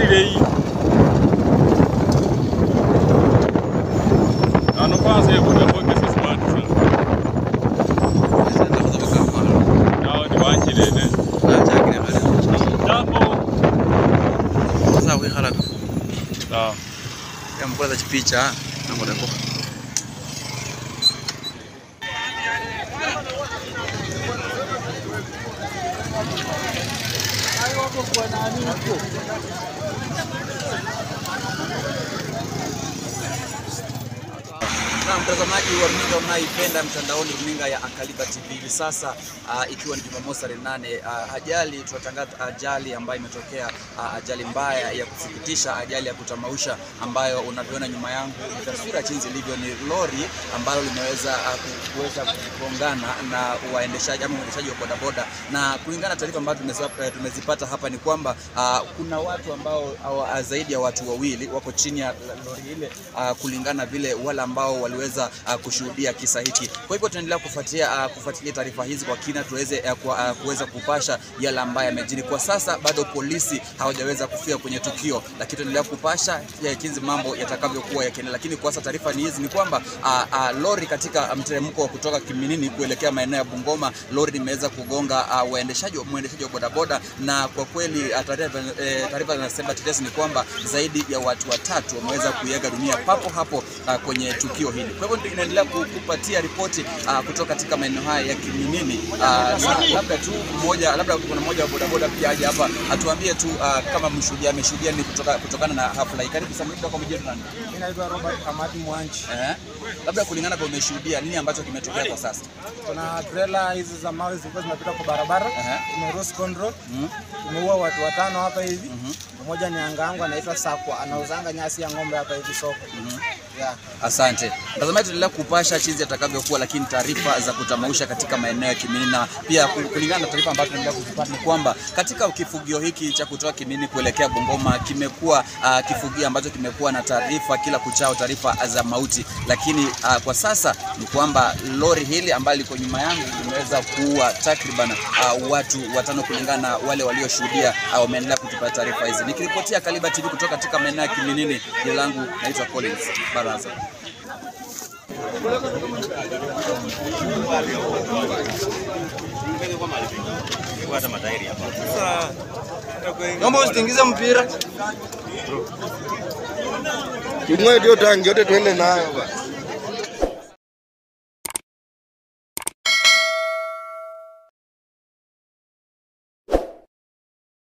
Lei. Ano kwanza yeye kwa kesi smart sana. Nao ni wanjile ne. Jambo. Sasa wewe hala tu. Sawa. Ya mkoa za picha na ngoda kwa. Na mtazamaji wa runinga unaipenda mtandaoni, runinga ya Akaliba TV hivi sasa, ikiwa ni Jumamosi tarehe 8, ajali tunatangaza ajali ambayo imetokea, ajali mbaya ya kusikitisha, ajali ya kutamausha ambayo unavyoona nyuma yangu. Taswira jinsi ilivyo ni lori ambalo limeweza kugongana na waendeshaji ama mwendeshaji wa bodaboda, na kulingana na taarifa ambazo tumezipata hapa ni kwamba kuna watu ambao zaidi ya watu wawili wako chini ya lori ile, kulingana vile wale ambao waliweza kushuhudia kisa hiki. Kwa hivyo tunaendelea kufuatilia taarifa hizi kwa kina tuweze kuweza kupasha yale ambayo yamejiri. Kwa sasa bado polisi hawajaweza kufika kwenye tukio, lakini tunaendelea kupasha jinsi mambo yatakavyokuwa yakiendelea. Lakini kwa sasa taarifa ni hizi, ni kwamba lori katika mteremko wa kutoka Kiminini kuelekea maeneo ya Bungoma, lori limeweza kugonga mwendeshaji wa bodaboda, na kwa kweli taarifa zinasema tetesi ni kwamba zaidi ya watu watatu wameweza kuiaga dunia papo hapo kwenye tukio hili. Kwa hivyo tunaendelea kupatia ripoti kutoka katika maeneo haya ya Kiminini. Labda kuna mmoja wa bodaboda pia aje hapa atuambie tu kama ameshuhudia ni kutokana na hafla hii. Karibu sana kwa mjini nani? Mimi naitwa Robert Kamati Mwanchi. Labda kulingana kwa umeshuhudia nini ambacho kimetokea kwa sasa? Kuna trailer hizi za mawe zilikuwa zinapita kwa barabara. Tumeruhusu control. Tumeua watu 5 hapa hivi. Mmoja ni angangu anaitwa Sakwa, anauzanga nyasi ya ng'ombe hapa hivi soko. Asante. Mtazamaji, tunaendelea kupasha chizi atakavyokuwa, lakini taarifa za kutamausha katika maeneo ya Kiminini, na pia kulingana na taarifa ambazo tunaendelea kuzipata ni kwamba katika kifugio hiki cha kutoka Kiminini kuelekea Bungoma kimekuwa kifugio ambacho kimekuwa na taarifa kila kuchao, taarifa za mauti, lakini kwa sasa ni kwamba lori hili ambalo liko nyuma yangu limeweza kuua takriban watu 5 kulingana na wale walioshuhudia. Wameendelea kutupa taarifa hizi. Nikiripotia Akaliba TV kutoka katika maeneo ya Kiminini, jina langu naitwa Collins Baraza. Naomba usitingize mpira. Tumwe ndio tangi yote tuende nayo basi.